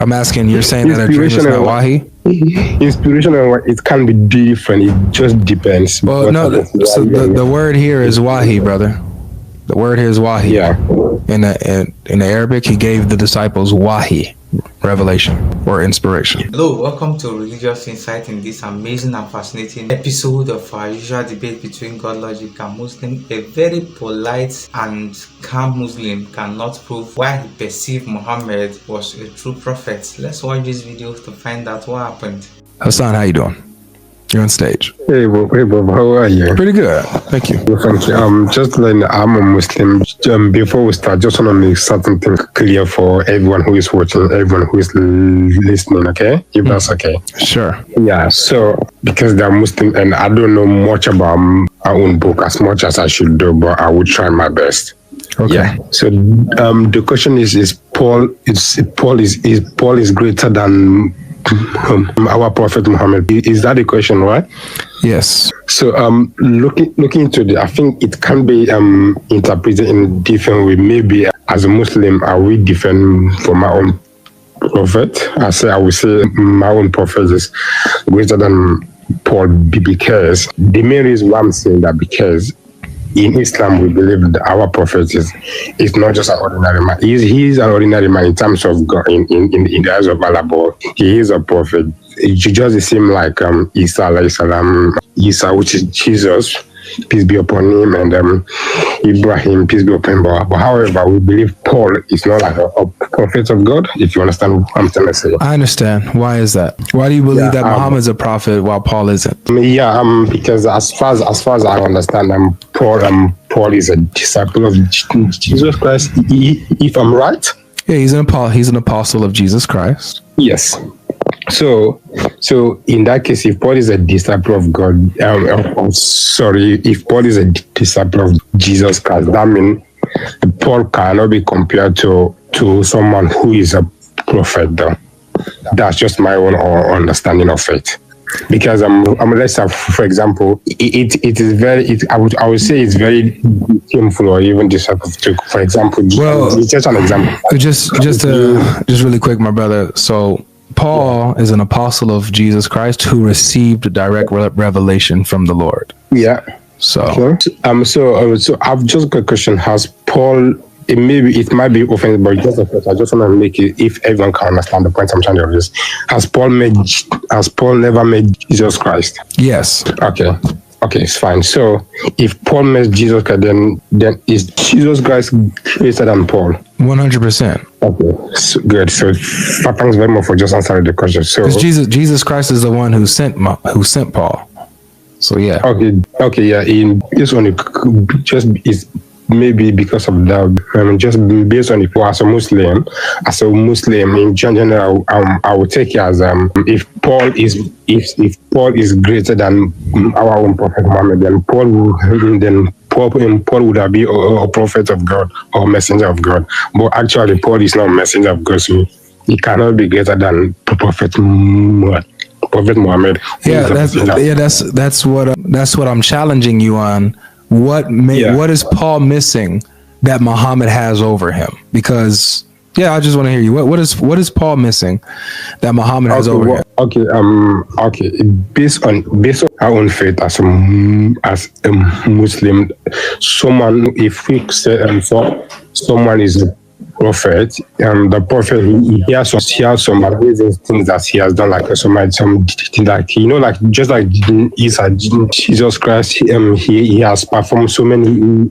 I'm asking, you're saying that a dream is not Wahi? Inspiration and it can be different. It just depends. Well, no. So the word here is Wahi, brother. The word here is Wahi. Yeah. In the Arabic, he gave the disciples Wahi, revelation or inspiration. Hello, welcome to Religious Insight in this amazing and fascinating episode of our usual debate between Godlogic and Muslim. A very polite and calm Muslim cannot prove why he perceived Muhammad was a true prophet. Let's watch this video to find out what happened. Hassan, how you doing? You're on stage. Hey, Bob, how are you? Pretty good, thank you. Thank you. Just like I'm a Muslim. Before we start, just want to make certain things clear for everyone who is watching, everyone who is listening. Okay, if that's okay. Sure. Yeah. So because they're Muslim and I don't know much about our own book as much as I should do, but I will try my best. Okay. Yeah. So the question is Paul is greater than our Prophet Muhammad? Is that the question, right? Yes. So looking into I think it can be interpreted in different way. Maybe as a Muslim, are we different from my own prophet? I would say my own prophet is greater than Paul because the main reason why I'm saying that because in Islam, we believe that our prophet is not just an ordinary man. He is an ordinary man in terms of God, in the eyes of Allah, but he is a prophet. It just seems like Isa, alayhi salam, Isa, which is Jesus, peace be upon him, and Ibrahim, peace be upon him. But however, we believe Paul is not like a prophet of God, if you understand what I'm trying to say. I understand. Why is that? Why do you believe that Muhammad's a prophet while Paul isn't? Because as far as I understand, Paul is a disciple of Jesus Christ. If I'm right? Yeah, he's an apostle of Jesus Christ. Yes. So in that case, if Paul is a disciple of God, if Paul is a disciple of Jesus Christ, that means Paul cannot be compared to someone who is a prophet, though. That's just my own understanding of it. Because let's say, for example, it is very. I would say it's very shameful or even deceptive to, for example. Well, just an example. Just really quick, my brother. So Paul is an apostle of Jesus Christ who received direct revelation from the Lord. Yeah. So I've just got a question. Has Paul? It might be offensive, but just a question. I just want to make it if everyone can understand the point I'm trying to raise. Has Paul never met Jesus Christ? Yes. Okay, it's fine. So if Paul met Jesus Christ, then is Jesus Christ greater than Paul? 100%. Okay, so good. So thanks very much for just answering the question. So Jesus Christ is the one who sent Paul. So yeah. Okay, yeah. In this one, just is. Maybe because of that, just based on it, as a Muslim in general, I would take it as if Paul is greater than our own Prophet Muhammad, then Paul would have been a prophet of God or messenger of God. But actually, Paul is not a messenger of God, so he cannot be greater than Prophet Muhammad. That's what I'm challenging you on. What is Paul missing that Muhammad has over him? Because I just want to hear you. What is Paul missing that Muhammad has over him? Okay. Based on our own faith as a Muslim, if we say someone is a prophet, the prophet he has some amazing things that he has done, like just like Isa, Jesus Christ, he has performed so many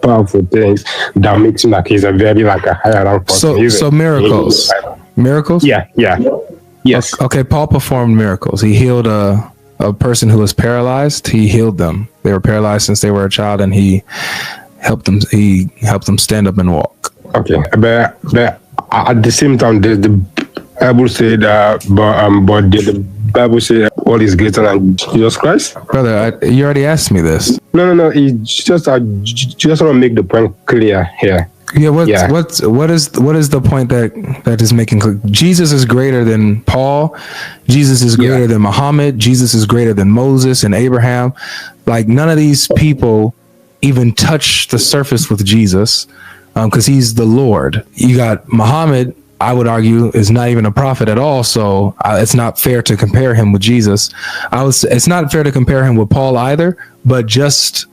powerful things that makes him like he's a very a higher rank person. So miracles. Miracles? Yeah. Yes. Okay, Paul performed miracles. He healed a person who was paralyzed. He healed them. They were paralyzed since they were a child, and he helped them stand up and walk. Okay, but at the same time, the Bible said but the Bible said Paul is greater than Jesus Christ. Brother, you already asked me this. No. It's just I just want to make the point clear here. What is the point that is making clear? Jesus is greater than Paul. Jesus is greater than Muhammad. Jesus is greater than Moses and Abraham. Like, none of these people even touch the surface with Jesus, because he's the Lord. You got Muhammad I would argue is not even a prophet at all. So it's not fair to compare him with Jesus. It's not fair to compare him with Paul either. But just,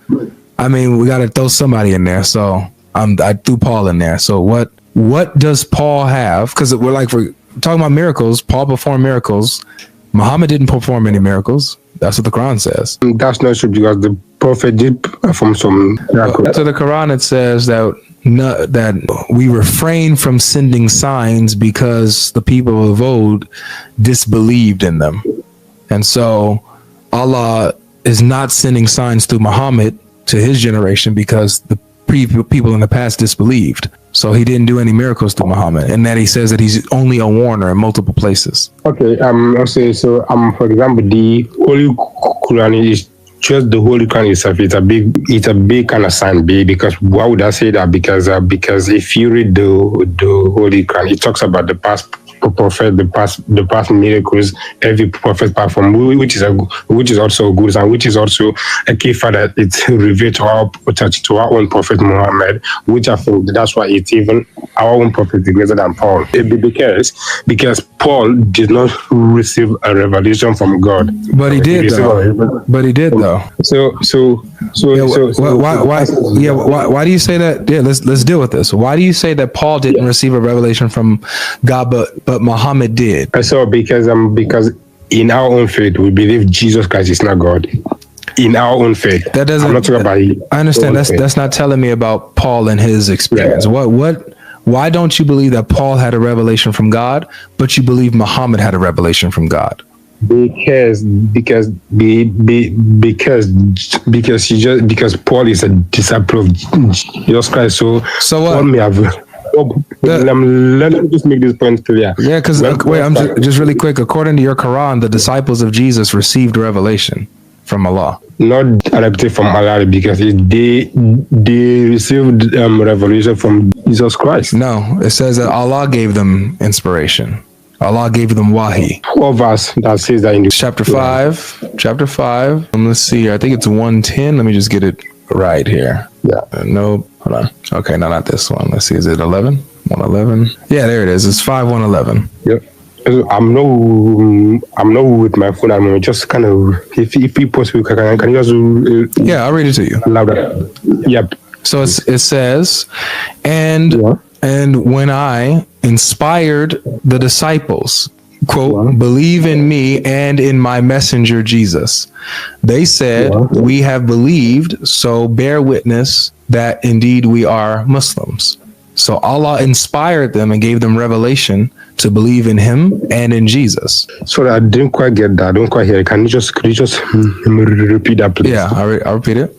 I mean, we got to throw somebody in there. So I threw Paul in there. So what does Paul have? Because we're talking about miracles. Paul performed miracles. Muhammad didn't perform any miracles. That's what the Quran says. That's not true because the prophet did perform some miracles. To the Quran, it says that we refrain from sending signs because the people of old disbelieved in them. And so Allah is not sending signs through Muhammad to his generation because the people in the past disbelieved. So he didn't do any miracles through Muhammad, and that he says that he's only a warner in multiple places. Okay. For example, the Holy Quran is just the Holy Quran itself. It's a big kind of sign, because why would I say that? Because if you read the Holy Quran, it talks about the past prophet, the past miracles every prophet performed, which is also good, and which is also a key fact that it's revealed to our own prophet Muhammad, which I think that's why it's even our own prophet is greater than Paul, because Paul did not receive a revelation from God, but he did though. Why do you say that? Yeah, let's deal with this. Why do you say that Paul didn't receive a revelation from God, but Muhammad did? So because in our own faith we believe Jesus Christ is not God. In our own faith, that doesn't. I'm not talking about. I understand. That's not telling me about Paul and his experience. Yeah. Why don't you believe that Paul had a revelation from God, but you believe Muhammad had a revelation from God? Because Paul is a disciple of Jesus Christ. So what? Paul may have. Let me just make this point clear. Yeah, because I'm just really quick. According to your Quran, the disciples of Jesus received revelation from Allah. Not directly from Allah, because they received revelation from Jesus Christ. No, it says that Allah gave them inspiration. Allah gave them Wahi. What verse that says that in chapter 5? Chapter 5. Let's see here. I think it's 110. Let me just get it right here. Yeah. No, hold on. Okay, no, not this one. Let's see. Is it 11? 111? Yeah, there it is. It's 5:111. Yep. I'm not with my phone. I'm just kind of, if you possible, can you just yeah, I'll read it to you. Louder. Yep. So it says, and when I inspired the disciples, quote, believe in me and in my messenger Jesus, they said, we have believed, so bear witness that indeed we are Muslims. So Allah inspired them and gave them revelation to believe in him and in Jesus. Sorry, I didn't quite get that. I don't quite hear it. Could you just repeat that, please? Yeah, I'll repeat it.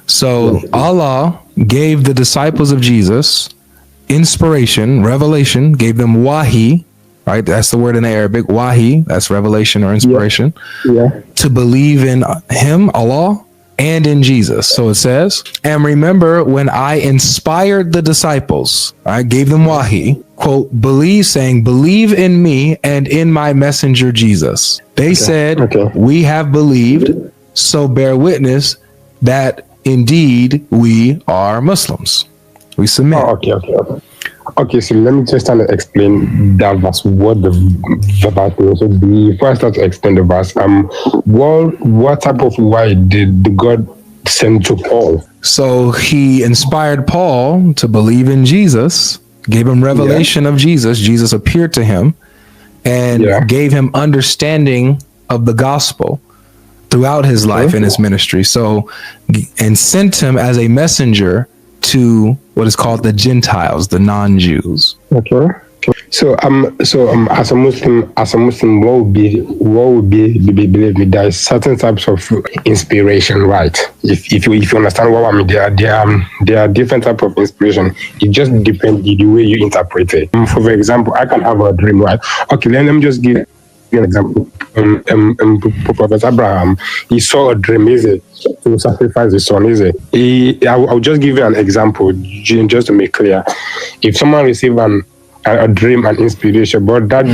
So Allah gave the disciples of Jesus inspiration, revelation, gave them Wahi, right? That's the word in Arabic, Wahi, that's revelation or inspiration, to believe in him, Allah, and in Jesus. So it says, and remember when I inspired the disciples, I gave them Wahi, quote, believe in me and in my messenger Jesus. They said, we have believed, so bear witness that indeed we are Muslims. We submit. Okay, so let me just try to explain that verse, what the verse is. So before I start to explain the verse, what type of why did God send to Paul? So he inspired Paul to believe in Jesus, gave him revelation of Jesus. Jesus appeared to him and gave him understanding of the gospel throughout his life and his ministry. So, and sent him as a messenger to what is called the Gentiles, the non-Jews. Okay. So as a Muslim, what would be believe me? There are certain types of inspiration, right? If you understand what I mean, there are different types of inspiration. It just depends the way you interpret it. For example, I can have a dream, right? Okay, let me just give an example. Prophet Abraham, he saw a dream, to sacrifice his son, I'll just give you an example, just to make clear. If someone receives a dream and inspiration, but that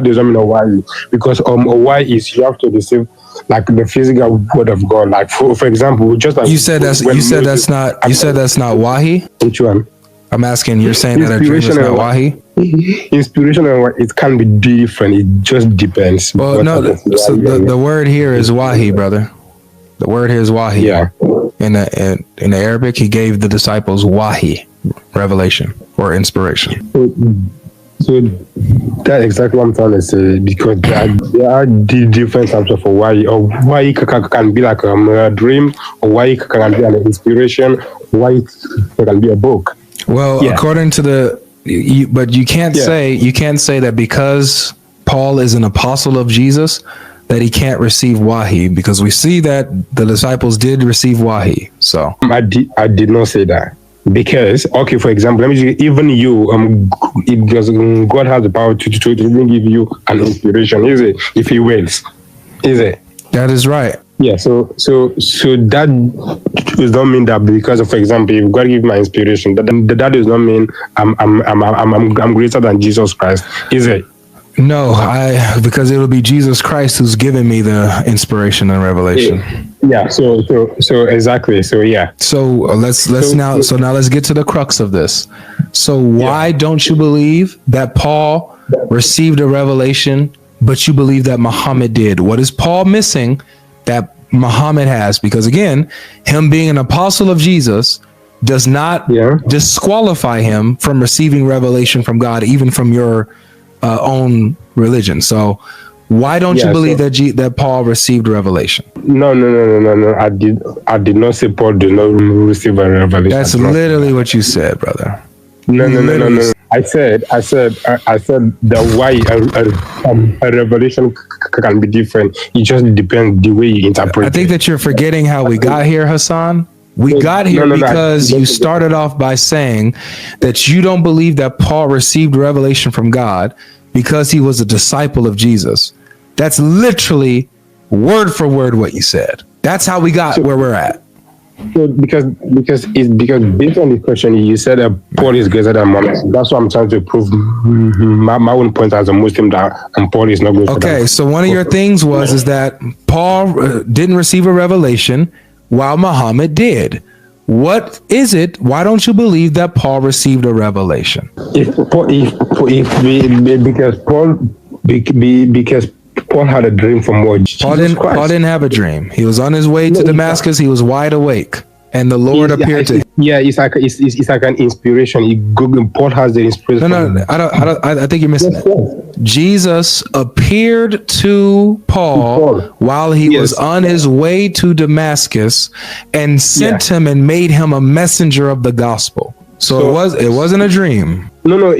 doesn't mean why, because why is you have to receive like the physical word of God. Like for example, just like you said that's not Wahi. Which one? I'm asking, you're saying that a dream is Inspiration not and Wahi? Inspiration and it can be different. It just depends. Well, what no, type of so Wahi the word here is Wahi, brother. The word here is Wahi. Yeah. In the Arabic, he gave the disciples Wahi, revelation or inspiration. So that's exactly what I'm trying to say, because there are different types of Wahi. Or Wahi can be like a dream, or Wahi can be an inspiration, Wahi can be a book. Well, Yeah. according to but you can't say that because Paul is an apostle of Jesus that he can't receive Wahi, because we see that the disciples did receive Wahi. So I did not say that. Because, okay, for example, let me say, even you, because God has the power to even give you an inspiration, is it? If He wills, is it? that is right. Yeah. So that does not mean that because of, for example, if God give my inspiration, that does not mean I'm greater than Jesus Christ, is it? No, because it will be Jesus Christ who's giving me the inspiration and revelation. Yeah. So exactly. So yeah. So now let's get to the crux of this. So why don't you believe that Paul received a revelation, but you believe that Muhammad did? What is Paul missing that Muhammad has? Because again, him being an apostle of Jesus does not disqualify him from receiving revelation from God, even from your own religion. So why don't you believe that Paul received revelation? No. I did not say Paul did not receive a revelation. That's literally what you said, brother. No. I said that why a revelation can be different. It just depends the way you interpret. I think that you're forgetting how we got here, Hassan. We got here because you started off by saying that you don't believe that Paul received revelation from God because he was a disciple of Jesus. That's literally word for word what you said. That's how we got where we're at. So because based on the question, you said that Paul is greater than Muhammad. That's what I'm trying to prove my own point as a Muslim, that Paul is not greater. Okay, so one of your things is that Paul didn't receive a revelation while Muhammad did. What is it? Why don't you believe that Paul received a revelation? Because Paul had a dream from what? Paul didn't have a dream. He was on his way to Damascus. He was wide awake, and the Lord appeared to him. Yeah, it's like an inspiration. Paul has the inspiration. No. I think you're missing it. Jesus appeared to Paul while he was on his way to Damascus, and sent him and made him a messenger of the gospel. So it wasn't a dream. No.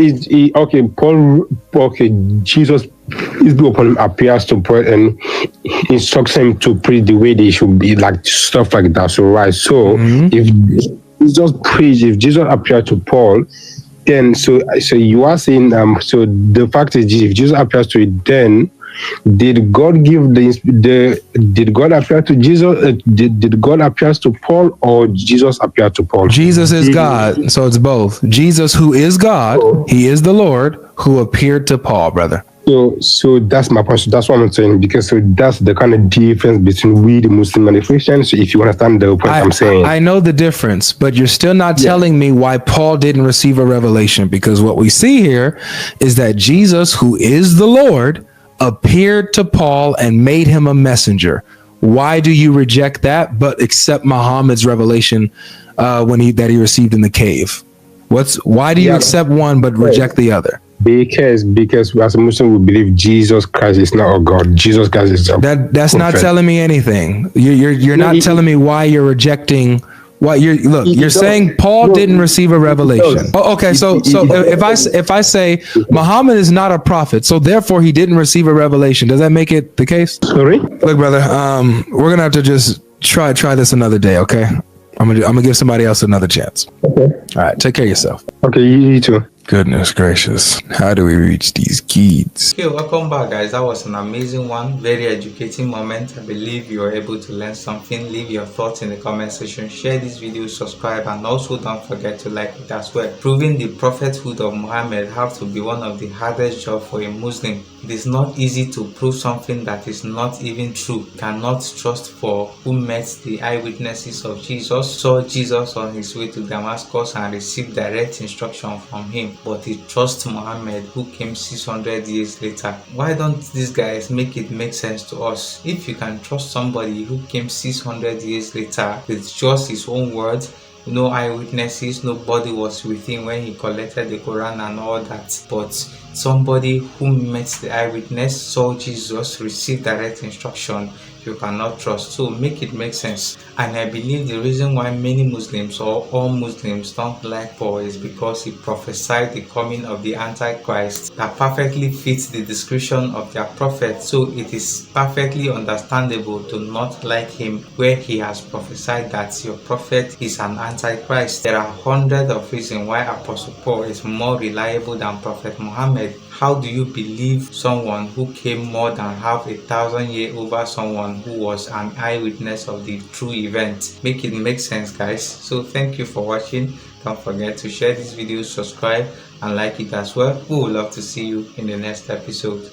Jesus is upon him, appears to Paul and instructs him to preach the way they should be, like stuff like that. So if Jesus appeared to Paul, then so you are saying so the fact is, if Jesus appears to it, then did God appear to Jesus? Did God appear to Paul, or Jesus appeared to Paul? Jesus is God, so it's both. Jesus, who is God, he is the Lord who appeared to Paul, brother. So that's my point. That's what I'm saying, because that's the kind of difference between we, the Muslim, and the Christians. So if you understand the point I'm saying. I know the difference, but you're still not telling me why Paul didn't receive a revelation, because what we see here is that Jesus, who is the Lord, appeared to Paul and made him a messenger. Why do you reject that but accept Muhammad's revelation that he received in the cave? Why do you accept one but reject the other? Because as a Muslim, we believe Jesus Christ is not a God. Jesus Christ is a that's not telling me anything. You're not telling me why you're rejecting. You're saying Paul didn't receive a revelation. Okay, so if I say Muhammad is not a prophet, so therefore he didn't receive a revelation, does that make it the case? Sorry? Look, brother, we're gonna have to just try this another day, okay? I'm gonna give somebody else another chance. Okay. All right, take care of yourself. Okay, you too. Goodness gracious. How do we reach these kids? Okay, welcome back, guys. That was an amazing one, very educating moment. I believe you were able to learn something. Leave your thoughts in the comment section, share this video, subscribe, and also don't forget to like it as well. Proving the prophethood of Muhammad have to be one of the hardest jobs for a Muslim. It is not easy to prove something that is not even true. You cannot trust for who met the eyewitnesses of Jesus, saw Jesus on his way to Damascus and received direct instruction from him, but he trusts Muhammad who came 600 years later. Why don't these guys make it make sense to us? If you can trust somebody who came 600 years later with just his own words, no eyewitnesses, nobody was with him when he collected the Quran and all that, but somebody who met the eyewitness, saw Jesus, received direct instruction, you cannot trust. So make it make sense. And I believe the reason why many Muslims or all Muslims don't like Paul is because he prophesied the coming of the Antichrist that perfectly fits the description of their prophet. So it is perfectly understandable to not like him where he has prophesied that your prophet is an Antichrist. There are hundreds of reasons why Apostle Paul is more reliable than Prophet Muhammad. How do you believe someone who came more than half 1,000 years over someone who was an eyewitness of the true event? Make it make sense, guys. So thank you for watching. Don't forget to share this video, subscribe, and like it as well. We would love to see you in the next episode.